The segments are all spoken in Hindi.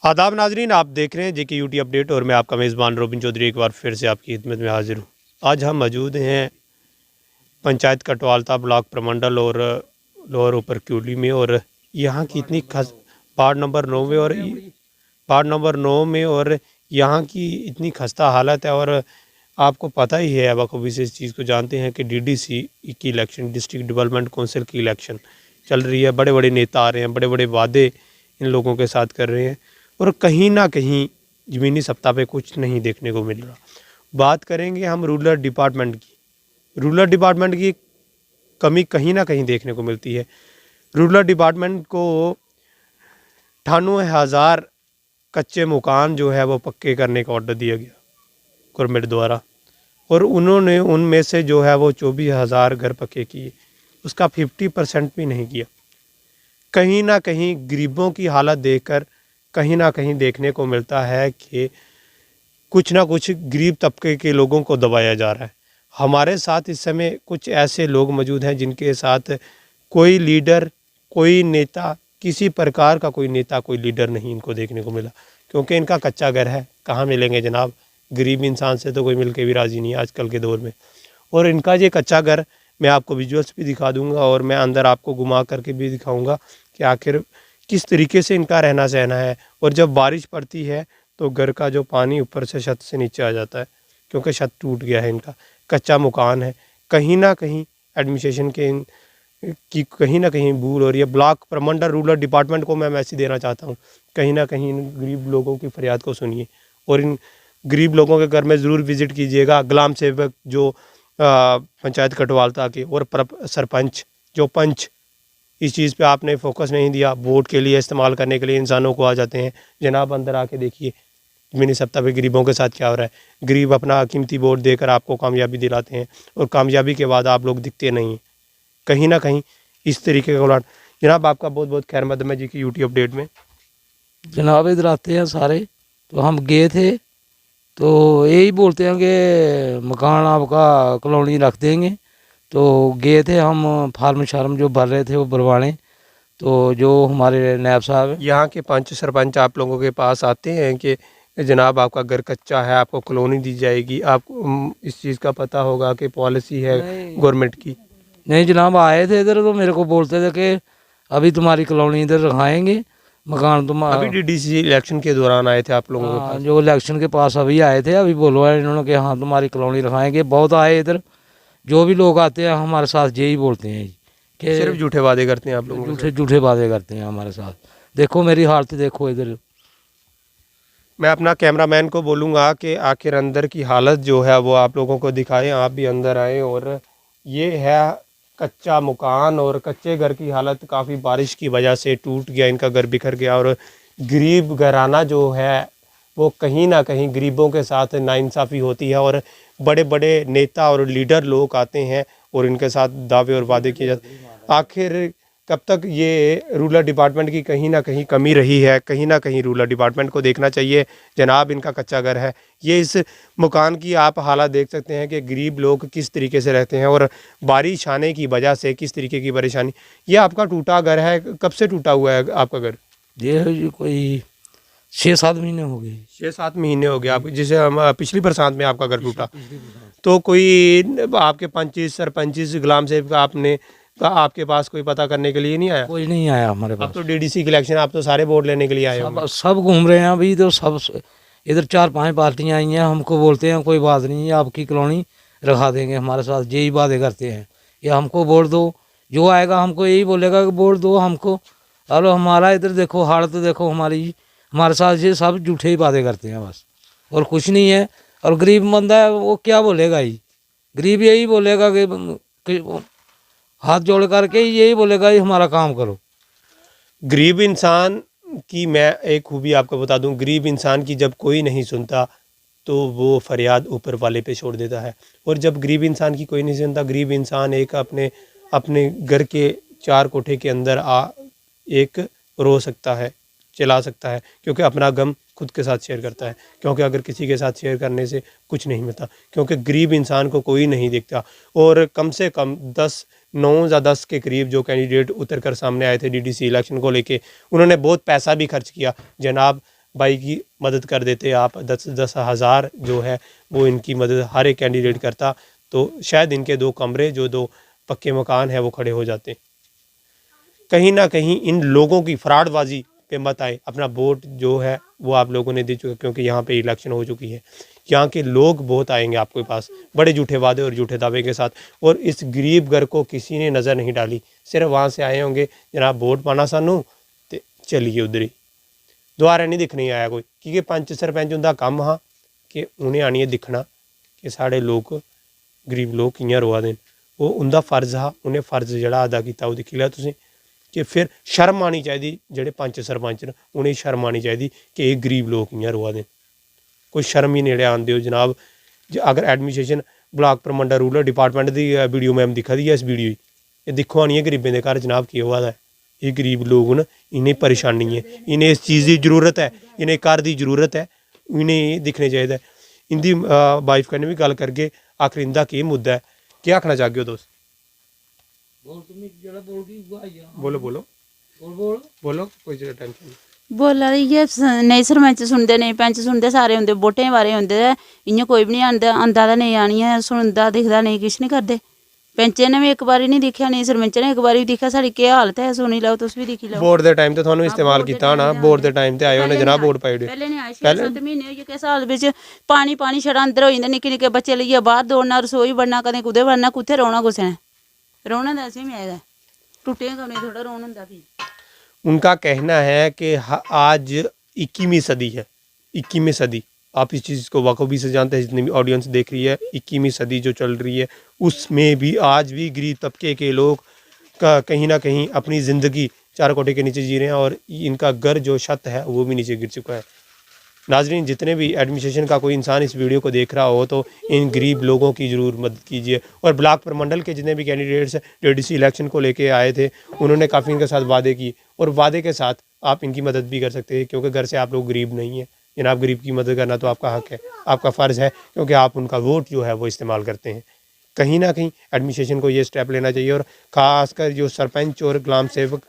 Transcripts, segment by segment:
आदाब नाजरीन, आप देख रहे हैं जेके यूटी अपडेट और मैं आपका मेज़बान रोबिन चौधरी एक बार फिर से आपकी खिदमत में हाजिर हूँ। आज हम मौजूद हैं पंचायत कटवालता ब्लॉक प्रमंडल और लोअर ऊपर क्यूली में, और यहाँ की इतनी खस वार्ड नंबर 9 में और यहाँ की इतनी खस्ता हालत है। और आपको पता ही है, बखूबी से इस चीज़ को जानते हैं कि डीडीसी की इलेक्शन, डिस्ट्रिक्ट डेवलपमेंट काउंसिल की इलेक्शन चल रही है। बड़े बड़े नेता आ रहे हैं, बड़े बड़े वादे इन लोगों के साथ कर रहे हैं और कहीं ना कहीं ज़मीनी सत्ता पे कुछ नहीं देखने को मिल रहा। बात करेंगे हम रूरल डिपार्टमेंट की। रूरल डिपार्टमेंट की कमी कहीं ना कहीं देखने को मिलती है। रूरल डिपार्टमेंट को 98,000 कच्चे मकान जो है वो पक्के करने का ऑर्डर दिया गया गवर्नमेंट द्वारा, और उन्होंने उनमें से जो है वो 24,000 घर पक्के किए, उसका 50% भी नहीं किया। कहीं ना कहीं गरीबों की हालत देखकर कहीं ना कहीं देखने को मिलता है कि कुछ ना कुछ गरीब तबके के लोगों को दबाया जा रहा है। हमारे साथ इस समय कुछ ऐसे लोग मौजूद हैं जिनके साथ कोई लीडर, कोई नेता, किसी प्रकार का कोई नेता, कोई लीडर नहीं इनको देखने को मिला, क्योंकि इनका कच्चा घर है। कहाँ मिलेंगे जनाब? गरीब इंसान से तो कोई मिल के भी राज़ी नहीं है आजकल के दौर में। और इनका ये कच्चा घर मैं आपको विजुअल्स भी दिखा दूंगा और मैं अंदर आपको घुमा करके भी दिखाऊंगा कि आखिर किस तरीके से इनका रहना सहना है। और जब बारिश पड़ती है तो घर का जो पानी ऊपर से छत से नीचे आ जाता है, क्योंकि छत टूट गया है, इनका कच्चा मकान है। कहीं ना कहीं एडमिनिस्ट्रेशन के की कहीं ना कहीं भूल हो रही है। ब्लॉक प्रमंडल रूरल डिपार्टमेंट को मैं मैसेज देना चाहता हूँ, कहीं ना कहीं इन गरीब लोगों की फरियाद को सुनिए और इन गरीब लोगों के घर में ज़रूर विज़िट कीजिएगा। ग्राम सेवक जो पंचायत कटवालता के और सरपंच जो पंच, इस चीज़ पे आपने फोकस नहीं दिया। वोट के लिए इस्तेमाल करने के लिए इंसानों को आ जाते हैं। जनाब अंदर आके देखिए ज़मीनी सत्ता पे गरीबों के साथ क्या हो रहा है। गरीब अपना कीमती वोट देकर आपको कामयाबी दिलाते हैं और कामयाबी के बाद आप लोग दिखते नहीं। कहीं ना कहीं इस तरीके का उलट। जनाब आपका बहुत बहुत खैर मकदम है जी की यूटी अपडेट में। जनाब इधर आते हैं सारे, तो हम गए थे तो यही बोलते हैं कि मकान आपका कॉलोनी रख देंगे। तो गए थे हम, फार्म शार्म जो भर रहे थे वो भरवाने। तो जो हमारे नायब साहब हैं, यहाँ के पंच सरपंच आप लोगों के पास आते हैं कि जनाब आपका घर कच्चा है, आपको कॉलोनी दी जाएगी। आपको इस चीज़ का पता होगा कि पॉलिसी है गवर्नमेंट की। नहीं जनाब आए थे इधर, तो मेरे को बोलते थे कि अभी तुम्हारी कॉलोनी इधर रखाएंगे, मकान तुम अभी डीडीसी इलेक्शन के दौरान आए थे आप लोगों के पास? जो इलेक्शन के पास अभी आए थे, अभी बोलवाया इन्होंने कि हाँ तुम्हारी कॉलोनी रखाएंगे। बहुत आए इधर, जो भी लोग आते हैं हमारे साथ यही बोलते हैं कि सिर्फ झूठे वादे करते हैं आप लोगों के झूठे झूठे बातें करते हैं हमारे साथ। देखो मेरी हालत देखो इधर। मैं अपना कैमरामैन को बोलूँगा कि आखिर अंदर की हालत जो है वो आप लोगों को दिखाएं। आप भी अंदर आए। और ये है कच्चा मकान और कच्चे घर की हालत काफ़ी बारिश की वजह से टूट गया, इनका घर बिखर गया। और गरीब घराना जो है वो कहीं ना कहीं गरीबों के साथ नाइंसाफ़ी होती है और बड़े बड़े नेता और लीडर लोग आते हैं और इनके साथ दावे और वादे किए जाते हैं। आखिर कब तक ये रूरल डिपार्टमेंट की कहीं ना कहीं कमी रही है? कहीं ना कहीं रूरल डिपार्टमेंट को देखना चाहिए। जनाब इनका कच्चा घर है, ये इस मकान की आप हालत देख सकते हैं कि गरीब लोग किस तरीके से रहते हैं और बारिश आने की वजह से किस तरीके की परेशानी। ये आपका टूटा घर है, कब से टूटा हुआ है आपका घर? ये कोई 6-7 महीने हो गए। 6-7 महीने हो गए आप, जैसे हम पिछली बरसात में आपका घर टूटा। तो कोई आपके पंचिस सरपंचिस ग्राम सेवक आपने आपके पास कोई पता करने के लिए नहीं आया? कोई नहीं आया हमारे पास। अब तो डीडीसी की इलेक्शन, आप तो सारे वोट लेने के लिए आए हो। सब घूम रहे हैं अभी तो, सब इधर 4-5 पार्टियां आई हैं, हमको बोलते हैं कोई बात नहीं है, आपकी कॉलोनी रखा देंगे। हमारे साथ यही बातें करते हैं, या हमको वोट दो। जो आएगा हमको यही बोलेगा कि वोट दो हमको। और हमारा इधर देखो हालत देखो हमारी, हमारे साथ ये सब झूठे ही बातें करते हैं बस, और कुछ नहीं है। और गरीब बंदा है वो क्या बोलेगा? ही गरीब यही बोलेगा कि हाथ जोड़ करके यही बोलेगा ये हमारा काम करो। गरीब इंसान की मैं एक खूबी आपको बता दूं, गरीब इंसान की जब कोई नहीं सुनता तो वो फरियाद ऊपर वाले पे छोड़ देता है। और जब गरीब इंसान की कोई नहीं सुनता, गरीब इंसान एक अपने अपने घर के 4 कोठे के अंदर एक रो सकता है, चला सकता है, क्योंकि अपना गम खुद के साथ शेयर करता है। क्योंकि अगर किसी के साथ शेयर करने से कुछ नहीं मिलता, क्योंकि गरीब इंसान को कोई नहीं देखता। और कम से कम 9 या 10 के करीब जो कैंडिडेट उतर कर सामने आए थे डीडीसी इलेक्शन को लेके, उन्होंने बहुत पैसा भी खर्च किया। जनाब भाई की मदद कर देते आप, 10 हज़ार जो है वो इनकी मदद हर एक कैंडिडेट करता, तो शायद इनके 2 कमरे जो 2 पक्के मकान है वो खड़े हो जाते। कहीं ना कहीं इन लोगों की फ्रॉडबाजी पे मत आए, अपना वोट जो है वो आप लोगों ने दे चुके, क्योंकि यहाँ पे इलेक्शन हो चुकी है। यहाँ के लोग बहुत आएंगे आपके पास बड़े झूठे वादे और झूठे दावे के साथ, और इस गरीब घर को किसी ने नज़र नहीं डाली। सिर्फ वहाँ से आए होंगे जनाब वोट पाना सानू तो चलिए उधर ही, दोबारा नहीं दिखने आया कोई, क्योंकि पंच सरपंच उनका काम हाँ कि उन्हें आनिए दिखना कि साढ़े लोग गरीब लोग कि'यां रोआ दे, वो उनका फर्ज हा, उन्हें फर्ज जड़ा अदा किया वो दिक्खी लिया तुसीं। कि फिर शर्म आनी चाहिए, जेह्ड़े पंच सरपंच न उन्हें शर्म आनी चाहिए कि ये गरीब लोग कि'यां रोआ दे, कोई शर्म ही नेड़े आन दिओ जनाब। अगर administration block Purmandal rural department की वीडियो मैम दिखा दी है इस वीडियो ये दिक्खो आनिए गरीबें के घर जनाब केह् होआ दा है। ये गरीब लोग न, इन्हें परेशानी है, इन्हें इस चीज़ की जरूरत है, इन्हें घर की जरूरत है, इन्हें दिक्खने चाहिए। इंदी वाइफ कन्नै भी गल करगे आखिर इंदा केह् मुद्दा है, क्या आखना चाहगे हो तुस? बोलो बोलो बोलो, कोई टेंशन नहीं। बोला दी इ'यै नेईं सरपंच सुनदे नेईं पैंच सुनदे, सारे औंदे वोटें बारे औंदे ते इ'यां कोई बी नहीं आंदा ते नेईं आनियै सुनदा दिखदा नेईं किश नहीं करदे। पैंचे ने भी एक बारी नहीं दिक्खेआ, नेईं सरपंच ने एक बारी भी दिक्खेआ, साढ़ी केह् हालत है सुनी लैओ, तुस भी दिक्खी लैओ। वोट दे टाइम ते थुहानू इस्तेमाल कीता होना, वोट दे टाइम ते आए होने जनाब वोट पाई ओड़े। पैह्ले नहीं आए, 6-7 महीने होई गे किस हाल बिच पानी पानी छड़ा अंदर होई जंदे, निक्के निक्के बच्चे लेइयै बाहर दौड़ना, रसोई बढ़ना, कदें कुदै बढ़ना, कुत्थै रौह्ना कुसै ने, रौह्ने दा असें बी आए दा टुट्टे कमरे थोड़ा रौह्न होंदा फ्ही। उनका कहना है कि आज 21वीं सदी है, 21वीं सदी, आप इस चीज़ को बखूबी से जानते हैं, जितनी भी ऑडियंस देख रही है, 21वीं सदी जो चल रही है उसमें भी आज भी गरीब तबके के लोग का कहीं ना कहीं अपनी ज़िंदगी 4 कोठे के नीचे जी रहे हैं, और इनका घर जो छत है वो भी नीचे गिर चुका है। नाजरीन, जितने भी एडमिनिस्ट्रेशन का कोई इंसान इस वीडियो को देख रहा हो तो इन गरीब लोगों की ज़रूर मदद कीजिए। और ब्लॉक प्रमंडल के जितने भी कैंडिडेट्स ADC इलेक्शन को लेके आए थे उन्होंने काफ़ी इनके साथ वादे किए, और वादे के साथ आप इनकी मदद भी कर सकते हैं, क्योंकि घर से आप लोग गरीब नहीं हैं जनाब। गरीब की मदद करना तो आपका हक है, आपका फ़र्ज़ है, क्योंकि आप उनका वोट जो है वो इस्तेमाल करते हैं। कहीं ना कहीं एडमिनिस्ट्रेशन को ये स्टेप लेना चाहिए, और ख़ासकर जो सरपंच और ग्राम सेवक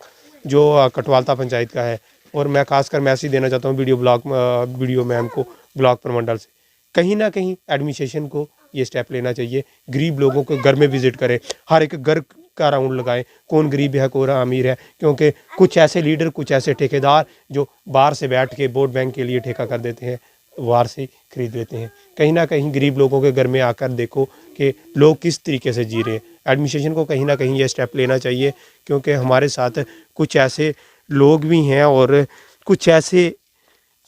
जो कटवालता पंचायत का है, और मैं खासकर मैसेज देना चाहता हूँ वीडियो मैम को ब्लॉक प्रमंडल से, कहीं ना कहीं एडमिनिस्ट्रेशन को ये स्टेप लेना चाहिए। गरीब लोगों को घर में विज़िट करें, हर एक घर का राउंड लगाएं, कौन गरीब है कौन अमीर है, क्योंकि कुछ ऐसे लीडर, कुछ ऐसे ठेकेदार जो बाहर से बैठ के वोट बैंक के लिए ठेका कर देते हैं, बाहर से खरीद लेते हैं। कहीं ना कहीं गरीब लोगों के घर में आकर देखो कि लोग किस तरीके से जी रहे हैं। एडमिनिस्ट्रेशन को कहीं ना कहीं ये स्टेप लेना चाहिए, क्योंकि हमारे साथ कुछ ऐसे लोग भी हैं, और कुछ ऐसे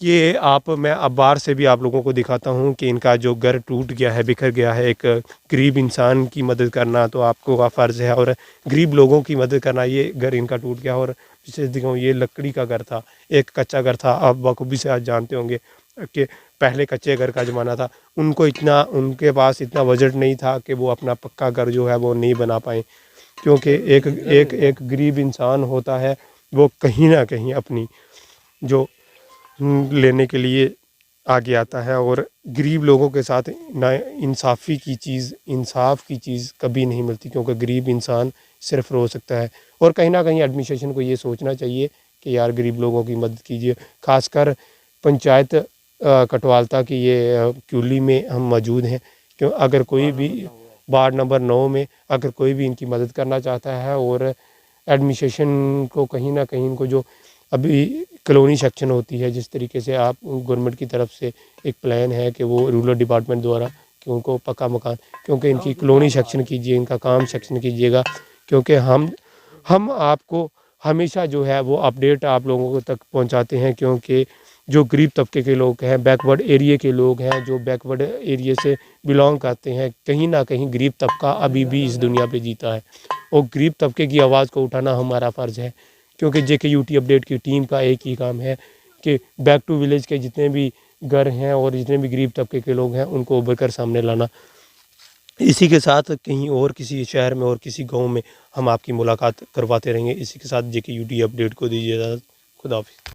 ये मैं अब बाहर से भी आप लोगों को दिखाता हूँ कि इनका जो घर टूट गया है, बिखर गया है। एक गरीब इंसान की मदद करना तो आपको का फ़र्ज़ है, और गरीब लोगों की मदद करना। ये घर इनका टूट गया, और पिछले दिनों ये लकड़ी का घर था, एक कच्चा घर था। आप बखूबी से आज जानते होंगे कि पहले कच्चे घर का ज़माना था, उनके पास इतना बजट नहीं था कि वो अपना पक्का घर जो है वो नहीं बना पाए, क्योंकि एक गरीब इंसान होता है वो कहीं ना कहीं अपनी जो लेने के लिए आगे आता है, और गरीब लोगों के साथ ना इंसाफ की चीज़ कभी नहीं मिलती, क्योंकि गरीब इंसान सिर्फ रो सकता है। और कहीं ना कहीं एडमिनिस्ट्रेशन को ये सोचना चाहिए कि यार गरीब लोगों की मदद कीजिए। खासकर पंचायत कटवालता की ये क्यूली में हम मौजूद हैं, क्यों अगर कोई भी वार्ड नंबर 9 में अगर कोई भी इनकी मदद करना चाहता है, और एडमिनिस्ट्रेशन को कहीं ना कहीं इनको जो अभी कॉलोनी सेक्शन होती है, जिस तरीके से आप गवर्नमेंट की तरफ से एक प्लान है कि वो रूरल डिपार्टमेंट द्वारा कि उनको पक्का मकान, क्योंकि इनकी कॉलोनी सेक्शन कीजिए, इनका काम सेक्शन कीजिएगा, क्योंकि हम आपको हमेशा जो है वो अपडेट आप लोगों तक पहुंचाते हैं। क्योंकि जो गरीब तबके के लोग हैं, बैकवर्ड एरिया के लोग हैं, जो बैकवर्ड एरिया से बिलोंग करते हैं, कहीं ना कहीं गरीब तबका अभी भी इस दुनिया पे जीता है, और गरीब तबके की आवाज़ को उठाना हमारा फ़र्ज़ है। क्योंकि JKUT अपडेट की टीम का एक ही काम है कि बैक टू विलेज के जितने भी घर हैं और जितने भी गरीब तबके के लोग हैं उनको उभर कर सामने लाना। इसी के साथ कहीं और किसी शहर में और किसी गांव में हम आपकी मुलाकात करवाते रहेंगे। इसी के साथ JKUT अपडेट को दीजिए इजाज़त। खुदा हाफ़िज़।